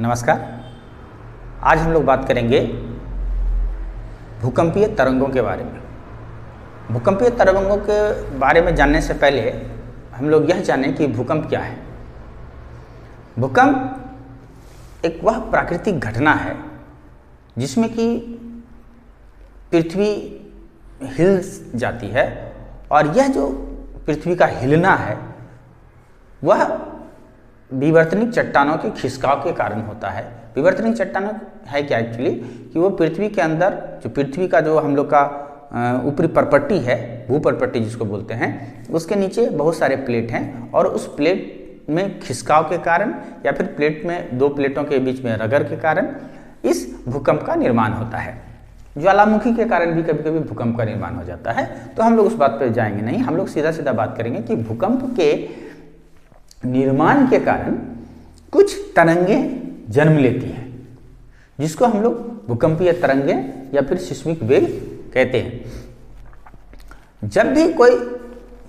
नमस्कार। आज हम लोग बात करेंगे भूकंपीय तरंगों के बारे में। भूकंपीय तरंगों के बारे में जानने से पहले हम लोग यह जानें कि भूकंप क्या है। भूकंप एक वह प्राकृतिक घटना है जिसमें कि पृथ्वी हिल जाती है, और यह जो पृथ्वी का हिलना है वह विवर्तनिक चट्टानों के खिसकाव के कारण होता है। विवर्तनिक चट्टान है क्या एक्चुअली कि वो पृथ्वी के अंदर जो पृथ्वी का जो हम लोग का ऊपरी परपट्टी है, भूपरपट्टी जिसको बोलते हैं, उसके नीचे बहुत सारे प्लेट हैं और उस प्लेट में खिसकाव के कारण या फिर प्लेट में दो प्लेटों के बीच में रगड़ के कारण इस भूकंप का निर्माण होता है। ज्वालामुखी के कारण भी कभी कभी भूकंप का निर्माण हो जाता है। तो हम लोग उस बात पर जाएंगे नहीं, हम लोग सीधा सीधा बात करेंगे कि भूकंप के निर्माण के कारण कुछ तरंगें जन्म लेती हैं जिसको हम लोग भूकंपीय तरंगें या फिर सिस्मिक वेव कहते हैं। जब भी कोई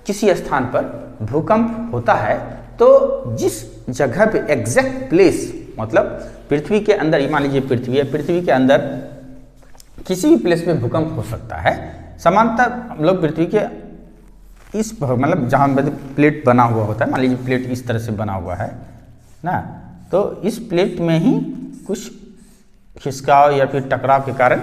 किसी स्थान पर भूकंप होता है तो जिस जगह पे एग्जैक्ट प्लेस, मतलब पृथ्वी के अंदर, मान लीजिए पृथ्वी है, पृथ्वी के अंदर किसी भी प्लेस में भूकंप हो सकता है। समानतः हम लोग पृथ्वी के इस मतलब जहाँ प्लेट बना हुआ होता है, मान लीजिए प्लेट इस तरह से बना हुआ है ना, तो इस प्लेट में ही कुछ खिसकाव या फिर टकराव के कारण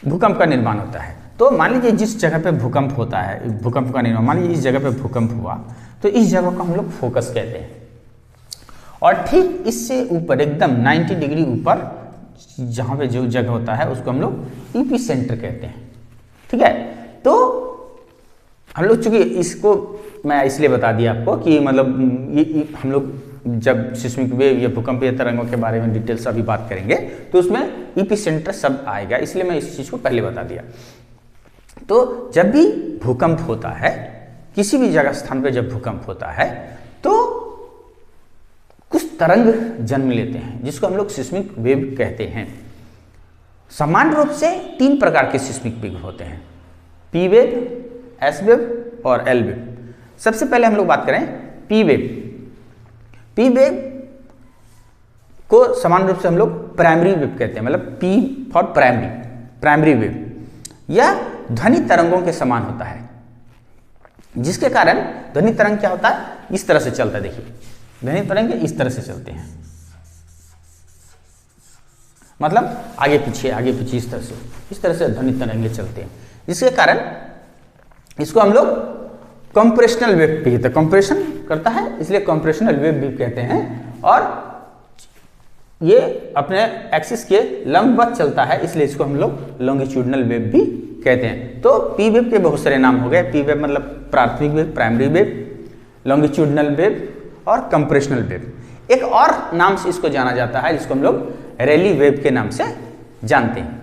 भूकंप का निर्माण होता है। तो मान लीजिए जिस जगह पे भूकंप होता है, भूकंप का निर्माण, मान लीजिए इस जगह पे भूकंप हुआ तो इस जगह को हम लोग फोकस कहते हैं, और ठीक इससे ऊपर एकदम 90 डिग्री ऊपर जहाँ पे जो जगह होता है उसको हम लोग ईपी सेंटर कहते हैं। ठीक है, तो हम लोग चूंकि इसको मैं इसलिए बता दिया आपको कि मतलब ये हम लोग जब सिस्मिक वेव या भूकंपीय तरंगों के बारे में डिटेल से अभी बात करेंगे तो उसमें ईपी सेंटर शब्द आएगा, इसलिए मैं इस चीज़ को पहले बता दिया। तो जब भी भूकंप होता है, किसी भी जगह स्थान पर जब भूकंप होता है तो कुछ तरंग जन्म लेते हैं जिसको हम लोग सिस्मिक वेव कहते हैं। सामान्य रूप से 3 प्रकार के सिस्मिक वेव होते हैं, पी वेव, एस वेव और एल वेव। सबसे पहले हम लोग बात करें पी वेव। पी वेव को सामान्य रूप से हम लोग प्राइमरी वेव कहते हैं, मतलब पी फॉर प्राइमरी वेव। यह ध्वनि तरंगों के समान होता है, जिसके कारण ध्वनि तरंग क्या होता है, इस तरह से चलता है। देखिए ध्वनि तरंग इस तरह से चलते हैं, मतलब आगे पीछे इस तरह से ध्वनि तरंगे चलते हैं, जिसके कारण इसको हम लोग कंप्रेशनल वेव भी कहते हैं। कंप्रेशन करता है इसलिए कंप्रेशनल वेव भी कहते हैं, और ये अपने एक्सिस के लंबवत चलता है इसलिए इसको हम लोग लॉन्गिट्यूडनल वेव भी कहते हैं। तो पी वेव के बहुत सारे नाम हो गए। पी वेव मतलब प्राथमिक wave, primary wave, longitudinal wave और कंप्रेशनल वेव। एक और नाम से इसको जाना जाता है जिसको हम लोग रैली वेव के नाम से जानते हैं।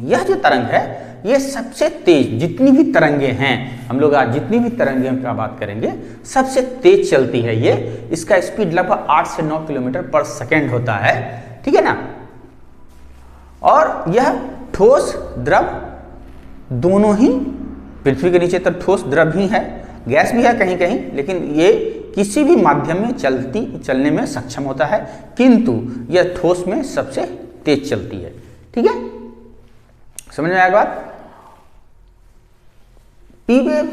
यह जो तरंग है ये सबसे तेज, जितनी भी तरंगे हैं, हम लोग आज जितनी भी तरंगे का बात करेंगे, सबसे तेज चलती है ये। इसका स्पीड लगभग 8 से 9 किलोमीटर पर सेकेंड होता है। ठीक है ना, और यह ठोस द्रव दोनों ही, पृथ्वी के नीचे तो ठोस द्रव ही है, गैस भी है कहीं कहीं, लेकिन ये किसी भी माध्यम में चलने में सक्षम होता है, किंतु यह ठोस में सबसे तेज चलती है। ठीक है, समझ में आया बात। पी वेव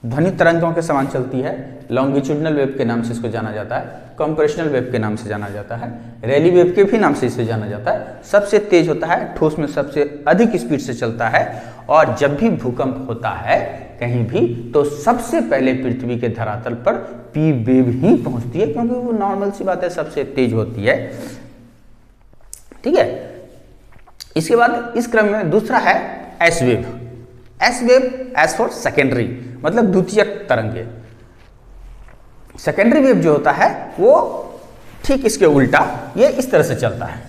ध्वनि तरंगों के समान चलती है, लॉन्गिट्यूडनल वेव के नाम से इसको जाना जाता है, कंप्रेशनल वेव के नाम से जाना जाता है, रैली वेव के भी नाम से इसे जाना जाता है। सबसे तेज होता है, ठोस में सबसे अधिक स्पीड से चलता है, और जब भी भूकंप होता है कहीं भी तो सबसे पहले पृथ्वी के धरातल पर पी वेव ही पहुंचती है, क्योंकि वो नॉर्मल सी बात है, सबसे तेज होती है। ठीक है, इसके बाद इस क्रम में दूसरा है S wave. S wave, S for secondary, मतलब द्वितीयक तरंगे। सेकेंडरी वेव जो होता है वो ठीक इसके उल्टा, ये इस तरह से चलता है,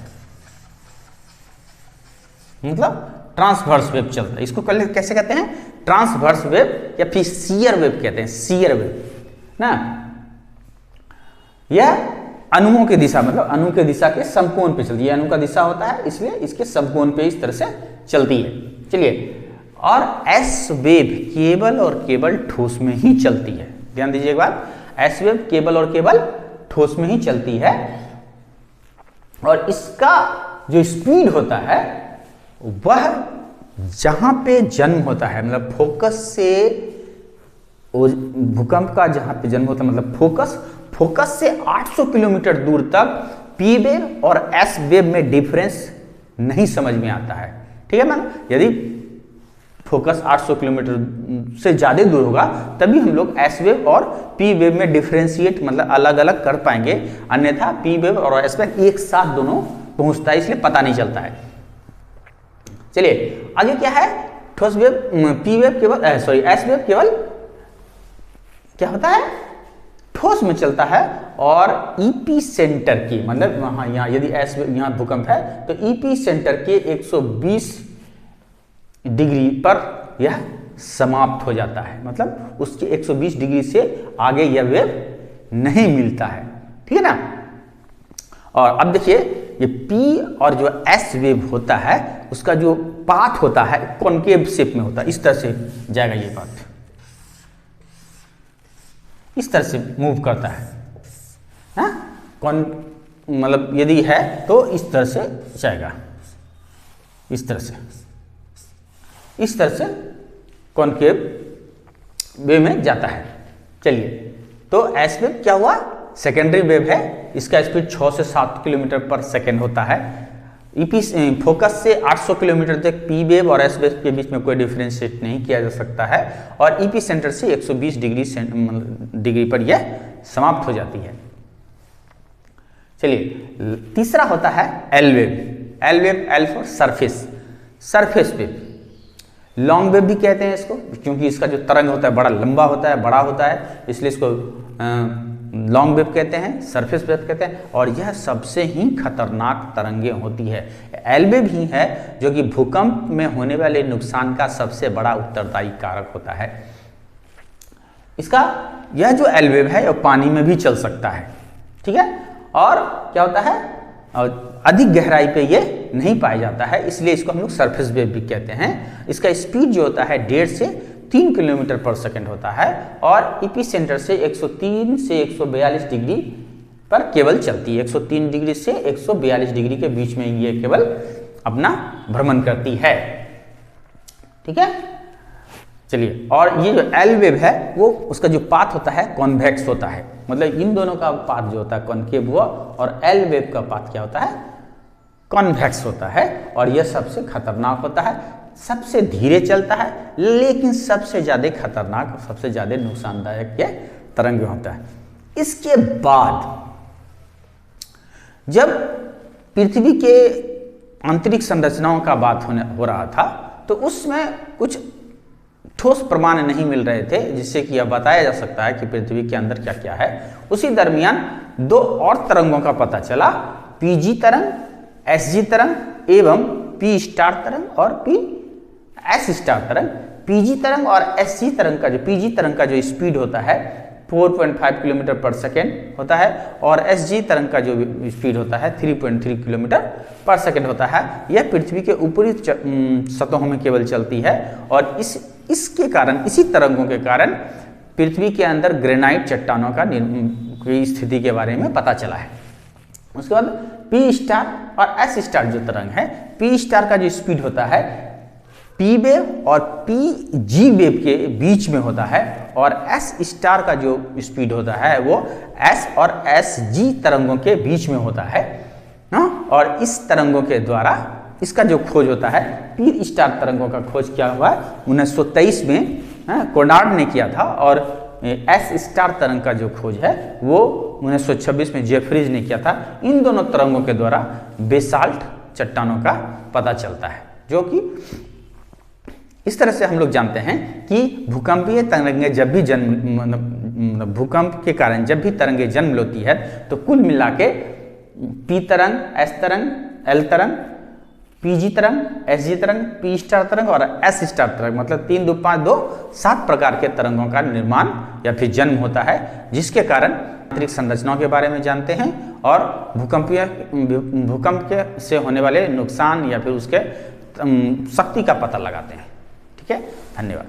मतलब ट्रांसवर्स वेव चलता है। इसको कैसे कहते हैं, ट्रांसवर्स वेव या फिर सीयर वेव कहते हैं, सीयर वेव ना। यह अणुओं की दिशा, मतलब अणु के दिशा के समकोण पे चलती है। अणु का दिशा होता है इसलिए इसके समकोण पे इस तरह से चलती है। चलिए, और एस वेव केवल और केवल ठोस में ही चलती है। ध्यान दीजिए एक बात, एस वेव केवल और केवल ठोस में ही चलती है। और इसका जो स्पीड होता है वह जहां पे जन्म होता है, मतलब फोकस से, भूकंप का जहां पे जन्म होता है मतलब फोकस से 800 किलोमीटर दूर तक पी वेव और एस वेव में डिफरेंस नहीं समझ में आता है। ठीक है ना, यदि फोकस 800 किलोमीटर से ज्यादा दूर होगा तभी हम लोग एस वेव और पी वेव में डिफरेंशिएट मतलब अलग अलग कर पाएंगे, अन्यथा पी वेव और एस वेव एक साथ दोनों पहुंचता है, इसलिए पता नहीं चलता है। चलिए आगे क्या है, ठोस वेव, पी वेव केवल एस वेव केवल क्या होता है, ठोस में चलता है, और ईपी सेंटर की मतलब वहां यहाँ यदि एस वेव यहाँ भूकंप है तो ईपी सेंटर के 120 डिग्री पर यह समाप्त हो जाता है, मतलब उसके 120 डिग्री से आगे यह वेव नहीं मिलता है। ठीक है ना। और अब देखिए ये पी और जो एस वेव होता है उसका जो पाथ होता है कॉनकेव शेप में होता है, इस तरह से जाएगा, ये पाथ इस तरह से मूव करता है, हाँ? कौन मतलब यदि है तो इस तरह से जाएगा, इस तरह से कॉनकेव वेव में जाता है। चलिए तो एस वेव क्या हुआ, सेकेंडरी वेव है, इसका स्पीड 6 से 7 किलोमीटर पर सेकेंड होता है। ईपी फोकस से 800 किलोमीटर तक पी वेव और एस वेव के बीच में कोई डिफरेंशिएट नहीं किया जा सकता है, और ईपी सेंटर से 120 डिग्री पर यह समाप्त हो जाती है। चलिए तीसरा होता है L wave, L for surface wave, long wave भी कहते हैं इसको, क्योंकि इसका जो तरंग होता है बड़ा लंबा होता है, बड़ा होता है, इसलिए इसको लॉन्ग वेव कहते हैं, सरफेस वेव कहते हैं, और यह सबसे ही खतरनाक तरंगें होती है। एल वेव ही है जो कि भूकंप में होने वाले नुकसान का सबसे बड़ा उत्तरदायी कारक होता है। इसका यह जो एल वेव है यह पानी में भी चल सकता है, ठीक है, और क्या होता है, और अधिक गहराई पे ये नहीं पाया जाता है, इसलिए इसको हम लोग सरफेस वेव भी कहते हैं। इसका स्पीड जो होता है 1.5 से 3 किलोमीटर पर सेकंड होता है, और ईपी सेंटर से 103 से 142 डिग्री पर केवल चलती है। 103 डिग्री से 142 डिग्री के बीच में ये केवल अपना भ्रमण करती है। ठीक है, चलिए, और ये जो एल वेव है वो उसका जो पाथ होता है कॉन्वेक्स होता है, मतलब इन दोनों का पाथ जो होता है कॉनकेव हुआ, और एल वेव का पाथ क्या होता है, कॉन्वेक्स होता है, और यह सबसे खतरनाक होता है, सबसे धीरे चलता है, लेकिन सबसे ज्यादा खतरनाक, सबसे ज्यादा नुकसानदायक यह तरंग होता है। इसके बाद जब पृथ्वी के आंतरिक संरचनाओं का बात हो रहा था तो उसमें कुछ ठोस प्रमाण नहीं मिल रहे थे जिससे कि यह बताया जा सकता है कि पृथ्वी के अंदर क्या क्या है। उसी दरमियान 2 और तरंगों का पता चला, पीजी तरंग, एसजी तरंग एवं पी स्टार तरंग और पी एस स्टार तरंग। पीजी तरंग और एसजी तरंग का जो पीजी तरंग का जो स्पीड होता है 4.5 किलोमीटर पर सेकेंड होता है, और एसजी तरंग का जो स्पीड होता है 3.3 किलोमीटर पर सेकेंड होता है। यह पृथ्वी के ऊपरी सतहों में केवल चलती है, और इसके कारण, इसी तरंगों के कारण पृथ्वी के अंदर ग्रेनाइट चट्टानों की स्थिति के बारे में पता चला है। उसके बाद पी स्टार और एस स्टार जो तरंग है, पी स्टार का जो स्पीड होता है पी वेव और पी जी वेव के बीच में होता है, और एस स्टार का जो स्पीड होता है वो एस और एस जी तरंगों के बीच में होता है। और इस तरंगों के द्वारा इसका जो खोज होता है, पी स्टार तरंगों का खोज क्या हुआ 1923 में कोनार्ड ने किया था, और एस स्टार तरंग का जो खोज है वो 1926 में जेफरीज ने किया था। इन दोनों तरंगों के द्वारा बेसाल्ट चट्टानों का पता चलता है, जो कि इस तरह से हम लोग जानते हैं कि भूकंपीय तरंगें जब भी भूकंप के कारण जब भी तरंगें जन्म लेती है तो कुल मिला के पी तरंग, एस तरंग, एल तरंग, पीजी तरंग, एसजी तरंग, पी स्टार तरंग और एस स्टार तरंग, मतलब 3, 2, 5, 2, 7 प्रकार के तरंगों का निर्माण या फिर जन्म होता है, जिसके कारण आंतरिक संरचनाओं के बारे में जानते हैं और भूकंप के से होने वाले नुकसान या फिर उसके शक्ति का पता लगाते हैं। ठीक है, धन्यवाद।